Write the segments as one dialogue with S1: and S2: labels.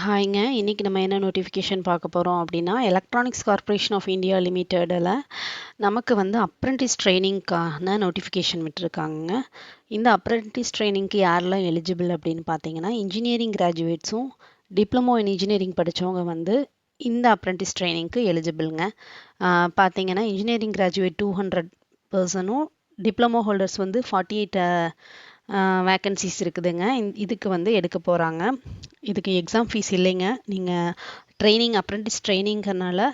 S1: ஹாய்ங்க. இன்னைக்கு நம்ம என்ன நோட்டிஃபிகேஷன் பார்க்க போறோம் அப்படின்னா, எலக்ட்ரானிக்ஸ் கார்ப்பரேஷன் ஆஃப் இந்தியா லிமிடெட்ல நமக்கு வந்து அப்ரெண்டிஸ் ட்ரெய்னிங்க்கான நோட்டிஃபிகேஷன் விட்டுருக்காங்கங்க. இந்த அப்ரெண்டிஸ் ட்ரெய்னிங்க்கு யாரெல்லாம் எலிஜிபிள் அப்படின்னு பார்த்தீங்கன்னா, இன்ஜினியரிங் கிராஜுவேட்ஸும், டிப்ளமோ இன் இன்ஜினியரிங் படிச்சவங்க வந்து இந்த அப்ரெண்டிஸ் ட்ரெய்னிங்க்கு எலிஜிபிள்ங்க. பார்த்தீங்கன்னா, இன்ஜினியரிங் கிராஜுவேட் 200 பர்சனும், டிப்ளமோ ஹோல்டர்ஸ் வந்து 48 வேக்கன்சிஸ் இருக்குதுங்க. இதுக்கு வந்து எடுக்க போகிறாங்க. இதுக்கு எக்ஸாம் ஃபீஸ் இல்லைங்க. நீங்கள் ட்ரைனிங் அப்ரெண்டிஸ் ட்ரைனிங்கிறனால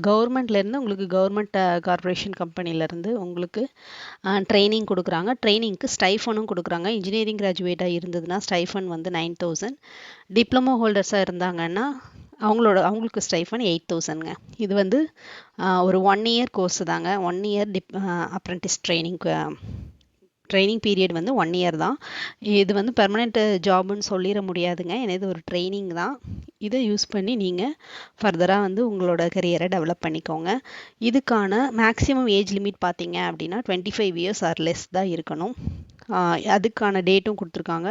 S1: கவர்மெண்ட்லேருந்து உங்களுக்கு கவர்மெண்ட் கார்ப்பரேஷன் கம்பெனிலேருந்து உங்களுக்கு ட்ரைனிங் கொடுக்குறாங்க. ட்ரைனிங்க்கு ஸ்டைஃபனும் கொடுக்குறாங்க. இன்ஜினியரிங் கிராஜுவேட்டாக இருந்ததுன்னா ஸ்டைஃபன் வந்து 9000, டிப்ளமோ ஹோல்டர்ஸாக இருந்தாங்கன்னா அவங்களுக்கு ஸ்டைஃபன் 8000ங்க. இது வந்து ஒரு 1 இயர் கோர்ஸ் தாங்க. 1 இயர் அப்ரெண்டிஸ் ட்ரைனிங் பீரியட் வந்து 1 இயர் தான். இது வந்து பெர்மனெண்ட் ஜாப்னு சொல்லிட முடியாதுங்க. ஏன்னா இது ஒரு ட்ரைனிங் தான். இதை யூஸ் பண்ணி நீங்கள் ஃபர்தராக வந்து உங்களோட கரியரை டெவலப் பண்ணிக்கோங்க. இதுக்கான மேக்ஸிமம் ஏஜ் லிமிட் பார்த்தீங்க அப்படின்னா 25 இயர்ஸ் ஆர் லெஸ் தான் இருக்கணும். அதுக்கான டேட்டும் கொடுத்துருக்காங்க.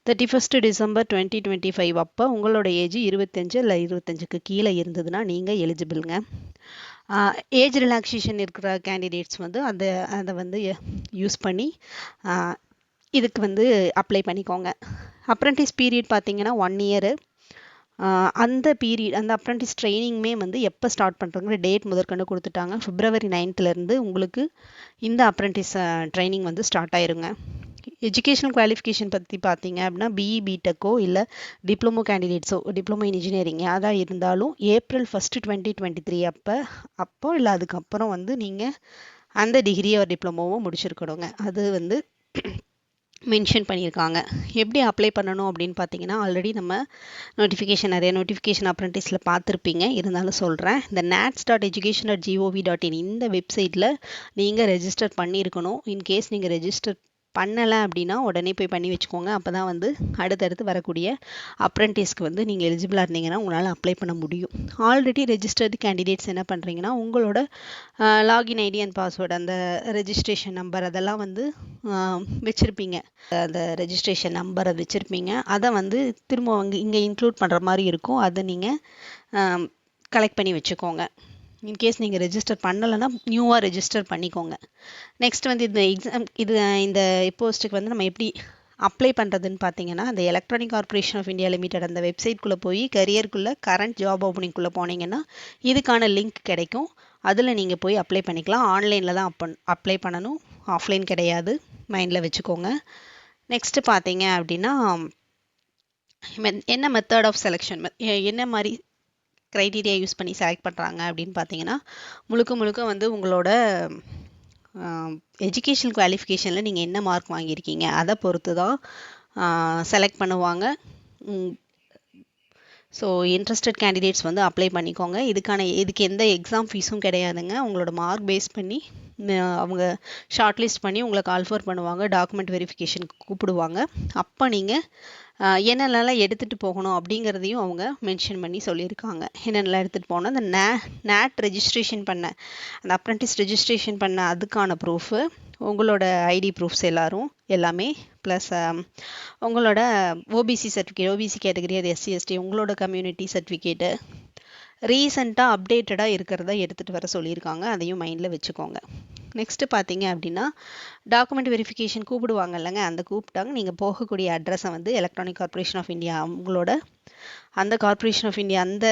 S1: 31 டிசம்பர் 2025 அப்போ உங்களோட ஏஜ் 25 இல்லை 25க்கு கீழே இருந்ததுன்னா நீங்கள் எலிஜிபிள்ங்க. ஏஜ் ரிலாக்ஸேஷன் இருக்கிற கேண்டிடேட்ஸ் வந்து அதை வந்து யூஸ் பண்ணி இதுக்கு வந்து அப்ளை பண்ணிக்கோங்க. அப்ரெண்டிஸ் பீரியட் பார்த்தீங்கன்னா 1 இயரு. அந்த அப்ரெண்டிஸ் ட்ரைனிங்குமே வந்து எப்போ ஸ்டார்ட் பண்ணுறங்கிற டேட் முதற்கொண்டு கொடுத்துட்டாங்க. February 9th உங்களுக்கு இந்த அப்ரெண்டிஸ் ட்ரைனிங் வந்து ஸ்டார்ட் ஆயிருங்க. எஜுகேஷனல் குவாலிஃபிகேஷன் பற்றி பார்த்தீங்க அப்படின்னா பிஇ பிடெக்கோ இல்லை டிப்ளமோ கேண்டிடேட்ஸோ, டிப்ளமோ இன் இன்ஜினியரிங் அதான் இருந்தாலும் April 1, 2023 அப்போ இல்லை அதுக்கப்புறம் வந்து நீங்கள் அந்த டிகிரியோ டிப்ளமோவோ முடிச்சிருக்கணுங்க. அது வந்து மென்ஷன் பண்ணியிருக்காங்க. எப்படி அப்ளை பண்ணணும் அப்படின்னு பார்த்தீங்கன்னா, ஆல்ரெடி நம்ம நிறைய நோட்டிஃபிகேஷன் அப்ரெண்டிஸில் பார்த்துருப்பீங்க. இருந்தாலும் சொல்கிறேன். இந்த nats.education.gov.in இந்த வெப்சைட்டில் நீங்கள் ரெஜிஸ்டர் பண்ணியிருக்கணும். இன்கேஸ் நீங்கள் ரெஜிஸ்டர் பண்ணலை அப்படின்னா உடனே போய் பண்ணி வச்சுக்கோங்க. அப்போ தான் வந்து அடுத்தடுத்து வரக்கூடிய அப்ரெண்டிஸ்க்கு வந்து நீங்கள் எலிஜிபிளாக இருந்தீங்கன்னா உங்களால் அப்ளை பண்ண முடியும். ஆல்ரெடி ரெஜிஸ்டர்டு கேண்டிடேட்ஸ் என்ன பண்ணுறீங்கன்னா, உங்களோட லாகின் ஐடி அண்ட் பாஸ்வேர்டு, அந்த ரெஜிஸ்ட்ரேஷன் நம்பர் அதெல்லாம் வந்து வச்சுருப்பீங்க. அந்த ரெஜிஸ்ட்ரேஷன் நம்பரை வச்சுருப்பீங்க. அதை வந்து திரும்ப இங்கே இன்க்ளூட் பண்ணுற மாதிரி இருக்கும். அதை நீங்கள் கலெக்ட் பண்ணி வச்சுக்கோங்க. இன்கேஸ் நீங்கள் ரெஜிஸ்டர் பண்ணலைன்னா நியூவாக ரெஜிஸ்டர் பண்ணிக்கோங்க. நெக்ஸ்ட் வந்து இந்த போஸ்ட்டுக்கு வந்து நம்ம எப்படி அப்ளை பண்ணுறதுன்னு பார்த்தீங்கன்னா, அந்த electronic corporation of India limited அந்த வெப்சைட்குள்ளே போய் கரியருக்குள்ளே கரண்ட் ஜாப் ஓப்பனிங்குள்ளே போனீங்கன்னா இதுக்கான லிங்க் கிடைக்கும். அதில் நீங்கள் போய் அப்ளை பண்ணிக்கலாம். ஆன்லைனில் தான் அப்ளை பண்ணணும், ஆஃப்லைன் கிடையாது. மைண்டில் வச்சுக்கோங்க. நெக்ஸ்ட்டு பார்த்தீங்க அப்படின்னா, என்ன மெத்தட் ஆஃப் செலெக்ஷன், என்ன மாதிரி க்ரைட்டீரியா யூஸ் பண்ணி செலக்ட் பண்ணுறாங்க அப்படின்னு பார்த்தீங்கன்னா, முழுக்க வந்து உங்களோட எஜுகேஷனல் குவாலிஃபிகேஷனில் நீங்கள் என்ன மார்க் வாங்கியிருக்கீங்க அதை பொறுத்து தான் செலக்ட் பண்ணுவாங்க. ஸோ இன்ட்ரெஸ்டட் கேண்டிடேட்ஸ் வந்து அப்ளை பண்ணிக்கோங்க. இதுக்கு எந்த எக்ஸாம் ஃபீஸும் கிடையாதுங்க. உங்களோட மார்க் பேஸ் பண்ணி அவங்க ஷார்ட் லிஸ்ட் பண்ணி உங்களை கால் ஃபர் பண்ணுவாங்க. டாக்குமெண்ட் வெரிஃபிகேஷனுக்கு கூப்பிடுவாங்க. அப்போ நீங்கள் என்னென்னலாம் எடுத்துகிட்டு போகணும் அப்படிங்கிறதையும் அவங்க மென்ஷன் பண்ணி சொல்லியிருக்காங்க. என்னென்னலாம் எடுத்துகிட்டு போகணும், அந்த நேட் ரெஜிஸ்ட்ரேஷன் பண்ண, அந்த அப்ரெண்டிஸ் ரெஜிஸ்ட்ரேஷன் பண்ண அதுக்கான ப்ரூஃபு, உங்களோட ஐடி ப்ரூஃப்ஸ் எல்லாமே ப்ளஸ் உங்களோட ஓபிசி சர்டிஃபிகேட், ஓபிசி கேட்டகரி, அது எஸ்சி எஸ்டி, உங்களோட கம்யூனிட்டி சர்டிஃபிகேட்டு ரீசெண்டாக அப்டேட்டடாக இருக்கிறத எடுத்துகிட்டு வர சொல்லியிருக்காங்க. அதையும் மைண்டில் வச்சுக்கோங்க. நெக்ஸ்ட்டு பார்த்தீங்க அப்படின்னா, டாக்குமெண்ட் வெரிஃபிகேஷன் கூப்பிடுவாங்க இல்லைங்க, அந்த கூப்பிட்டாங்க நீங்கள் போகக்கூடிய அட்ரஸை வந்து எலக்ட்ரானிக் கார்ப்பரேஷன் ஆஃப் இந்தியா, உங்களோட அந்த கார்ப்பரேஷன் ஆஃப் இந்தியா அந்த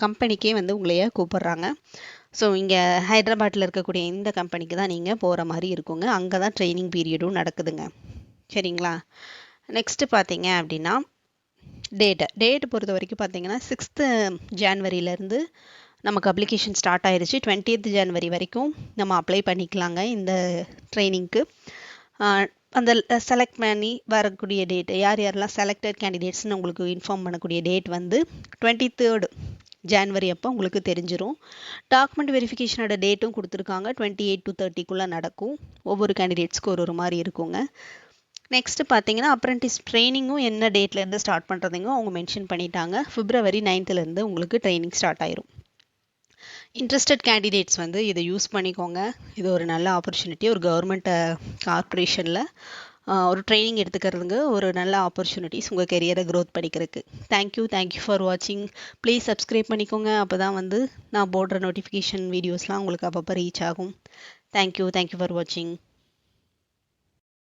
S1: கம்பெனிக்கே வந்து உங்களையே கூப்பிட்றாங்க. ஸோ இங்கே ஹைதராபாத்தில் இருக்கக்கூடிய இந்த கம்பெனிக்கு தான் நீங்கள் போகிற மாதிரி இருக்குங்க. அங்கே தான் ட்ரைனிங் பீரியடும் நடக்குதுங்க. சரிங்களா? நெக்ஸ்ட்டு பார்த்தீங்க அப்படின்னா, டேட்டு பொறுத்த வரைக்கும் பார்த்தீங்கன்னா 6th ஜான்வரியிலேருந்து நமக்கு அப்ளிகேஷன் ஸ்டார்ட் ஆயிடுச்சு. 20th ஜான்வரி வரைக்கும் நம்ம அப்ளை பண்ணிக்கலாங்க இந்த ட்ரைனிங்க்கு. அந்த செலக்ட் பண்ணி வரக்கூடிய டேட், யாரெல்லாம் செலக்டட் கேண்டிடேட்ஸ்னு உங்களுக்கு இன்ஃபார்ம் பண்ணக்கூடிய டேட் வந்து 23rd ஜான்வரி அப்போ உங்களுக்கு தெரிஞ்சிடும். டாக்குமெண்ட் வெரிஃபிகேஷனோட டேட்டும் கொடுத்துருக்காங்க. 28 to 30க்குள்ளே நடக்கும். ஒவ்வொரு கேண்டிடேட்ஸ்க்கு ஒரு மாதிரி இருக்குங்க. நெக்ஸ்ட்டு பார்த்தீங்கன்னா, அப்ரெண்டிஸ் ட்ரைனிங்கும் என்ன டேட்லேருந்து ஸ்டார்ட் பண்ணுறதுங்க அவங்க மென்ஷன் பண்ணிட்டாங்க. February 9th உங்களுக்கு ட்ரைனிங் ஸ்டார்ட் ஆயிரும். இன்ட்ரெஸ்டட் கேண்டிடேட்ஸ் வந்து இதை யூஸ் பண்ணிக்கோங்க. இது ஒரு நல்ல ஆப்பர்ச்சுனிட்டி. ஒரு கவர்மெண்ட் கார்ப்பரேஷனில் ஒரு ட்ரைனிங் எடுத்துக்கிறதுங்க ஒரு நல்ல ஆப்பர்ச்சுனிட்டிஸ் உங்கள் கெரியரை க்ரோத் பண்ணிக்கிறதுக்கு. தேங்க்யூ ஃபார் வாட்சிங். ப்ளீஸ் சப்ஸ்கிரைப் பண்ணிக்கோங்க. அப்போ தான் வந்து நான் போடுற நோட்டிஃபிகேஷன் வீடியோஸ்லாம் உங்களுக்கு அப்பப்போ ரீச் ஆகும். தேங்க்யூ ஃபார் வாட்சிங்.